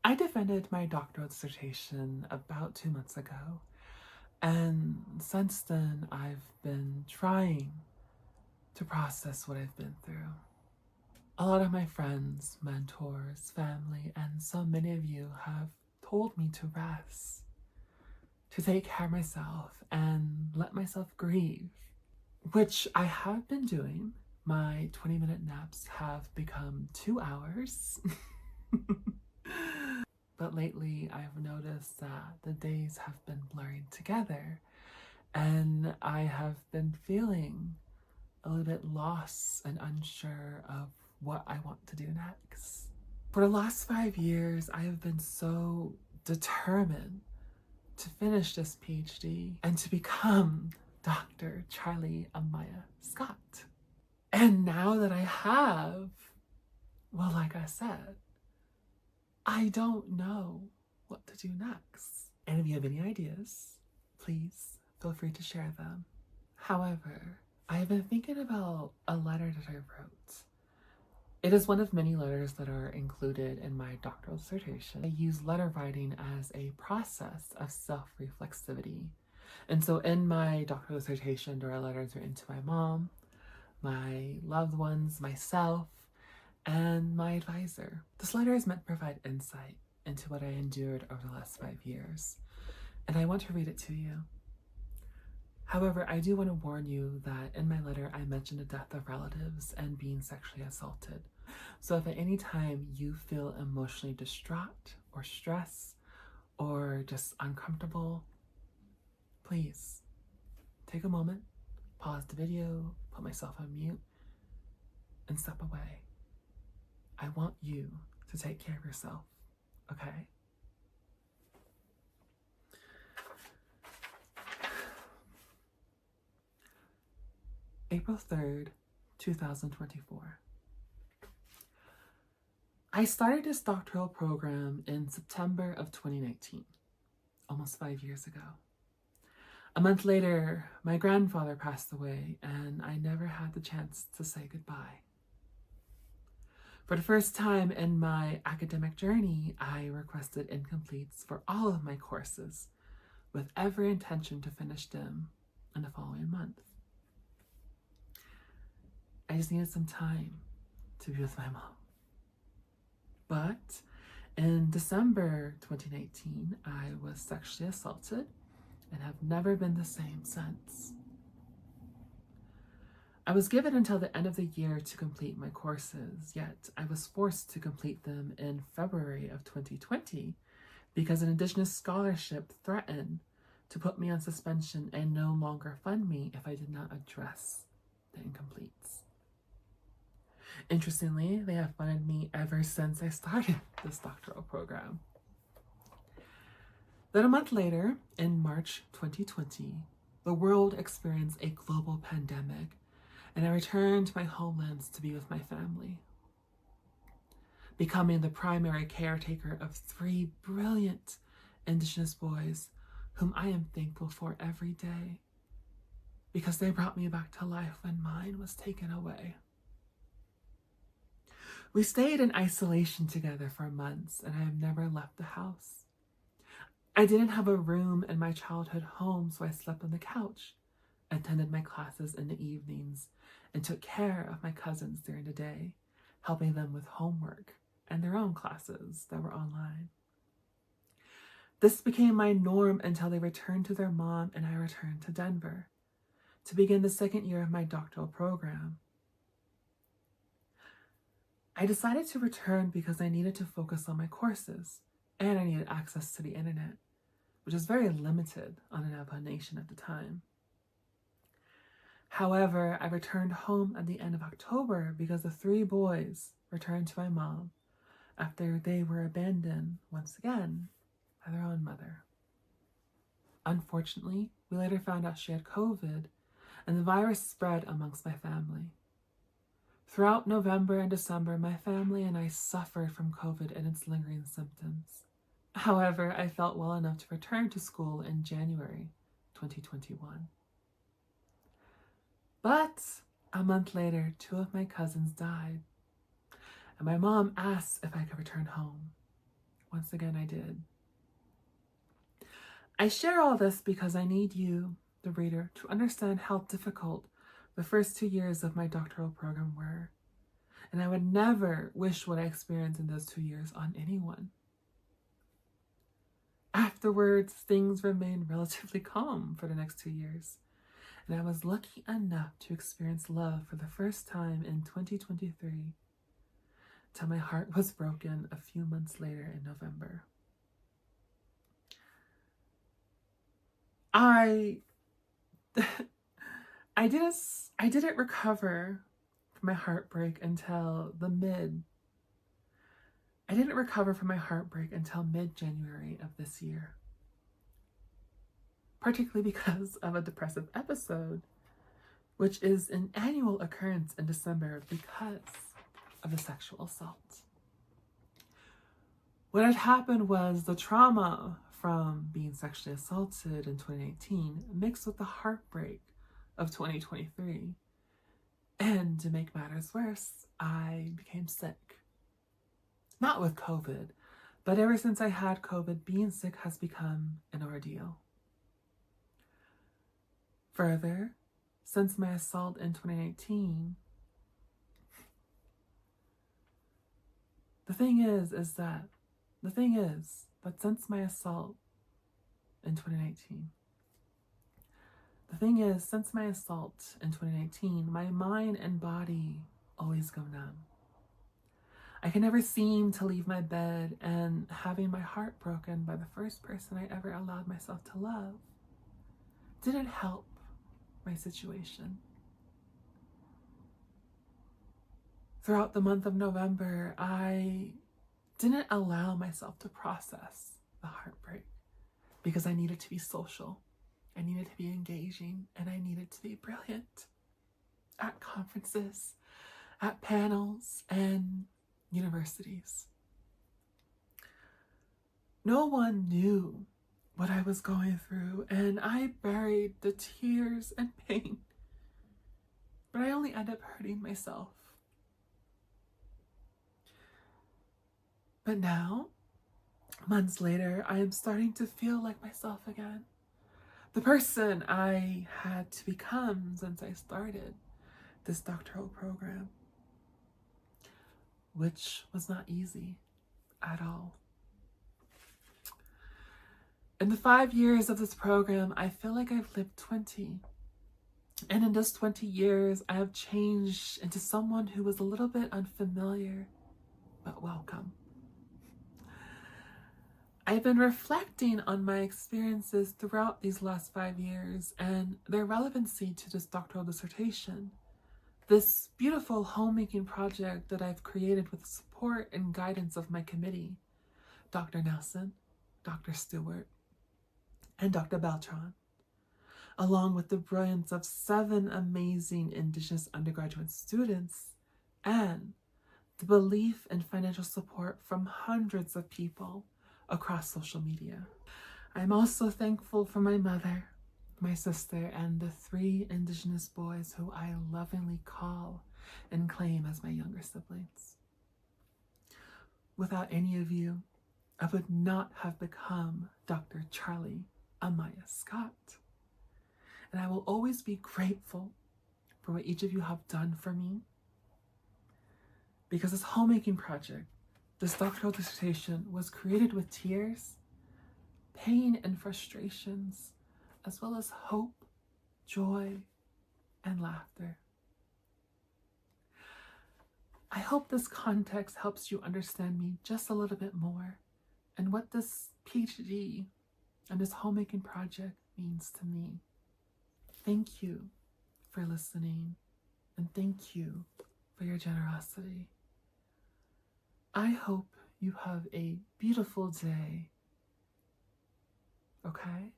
I defended my doctoral dissertation about 2 months ago, and since then I've been trying to process what I've been through. A lot of my friends, mentors, family, and so many of you have told me to rest, to take care of myself and let myself grieve, which I have been doing. My 20-minute naps have become 2 hours. But lately I've noticed that the days have been blurring together and I have been feeling a little bit lost and unsure of what I want to do next. For the last 5 years, I have been so determined to finish this PhD and to become Dr. Charlie Amáyá Scott. And now that I have, well, like I said, I don't know what to do next. And if you have any ideas, please feel free to share them. However, I have been thinking about a letter that I wrote. It is one of many letters that are included in my doctoral dissertation. I use letter writing as a process of self-reflexivity. And so in my doctoral dissertation, there are letters written to my mom, my loved ones, myself, and my advisor. This letter is meant to provide insight into what I endured over the last 5 years, and I want to read it to you. However, I do want to warn you that in my letter, I mentioned the death of relatives and being sexually assaulted. So if at any time you feel emotionally distraught or stressed or just uncomfortable, please take a moment, pause the video, put myself on mute, and step away. I want you to take care of yourself, okay? April 3rd, 2024. I started this doctoral program in September of 2019, almost 5 years ago. A month later, my grandfather passed away, and I never had the chance to say goodbye. For the first time in my academic journey, I requested incompletes for all of my courses, with every intention to finish them in the following month. I just needed some time to be with my mom. But in December 2019, I was sexually assaulted and have never been the same since. I was given until the end of the year to complete my courses, yet I was forced to complete them in February of 2020 because an Indigenous scholarship threatened to put me on suspension and no longer fund me if I did not address the incompletes. Interestingly, they have funded me ever since I started this doctoral program. Then a month later, in March 2020, the world experienced a global pandemic, and I returned to my homelands to be with my family, becoming the primary caretaker of 3 brilliant Indigenous boys whom I am thankful for every day because they brought me back to life when mine was taken away. We stayed in isolation together for months, and I have never left the house. I didn't have a room in my childhood home, so I slept on the couch, attended my classes in the evenings, and took care of my cousins during the day, helping them with homework and their own classes that were online. This became my norm until they returned to their mom and I returned to Denver to begin the second year of my doctoral program. I decided to return because I needed to focus on my courses and I needed access to the internet, which was very limited on the Navajo Nation at the time. However, I returned home at the end of October because the 3 boys returned to my mom after they were abandoned once again by their own mother. Unfortunately, we later found out she had COVID, and the virus spread amongst my family. Throughout November and December, my family and I suffered from COVID and its lingering symptoms. However, I felt well enough to return to school in January 2021. But a month later, 2 of my cousins died, and my mom asked if I could return home. Once again, I did. I share all this because I need you, the reader, to understand how difficult the first 2 years of my doctoral program were. And I would never wish what I experienced in those 2 years on anyone. Afterwards, things remained relatively calm for the next 2 years. And I was lucky enough to experience love for the first time in 2023, till my heart was broken a few months later in November. I didn't recover from my heartbreak until mid-January of this year. Particularly because of a depressive episode, which is an annual occurrence in December because of a sexual assault. What had happened was the trauma from being sexually assaulted in 2019 mixed with the heartbreak of 2023. And to make matters worse, I became sick. Not with COVID, but ever since I had COVID, being sick has become an ordeal. Further, since my assault in 2019, the thing is that since my assault in 2019, my mind and body always go numb. I can never seem to leave my bed, and having my heart broken by the first person I ever allowed myself to love didn't help my situation. Throughout the month of November, I didn't allow myself to process the heartbreak because I needed to be social, I needed to be engaging, and I needed to be brilliant at conferences, at panels, and universities. No one knew what I was going through, and I buried the tears and pain, but I only ended up hurting myself. But now, months later, I am starting to feel like myself again. The person I had to become since I started this doctoral program, which was not easy at all. In the 5 years of this program, I feel like I've lived 20. And in those 20 years, I have changed into someone who was a little bit unfamiliar, but welcome. I've been reflecting on my experiences throughout these last 5 years and their relevancy to this doctoral dissertation, this beautiful homemaking project that I've created with the support and guidance of my committee, Dr. Nelson, Dr. Stewart, and Dr. Beltran, along with the brilliance of 7 amazing Indigenous undergraduate students and the belief and financial support from hundreds of people across social media. I'm also thankful for my mother, my sister, and the 3 Indigenous boys who I lovingly call and claim as my younger siblings. Without any of you, I would not have become Dr. Charlie Amáyá Scott. And I will always be grateful for what each of you have done for me, because this homemaking project, this doctoral dissertation, was created with tears, pain, and frustrations, as well as hope, joy, and laughter. I hope this context helps you understand me just a little bit more and what this PhD and this homemaking project means to me. Thank you for listening, and thank you for your generosity. I hope you have a beautiful day, okay?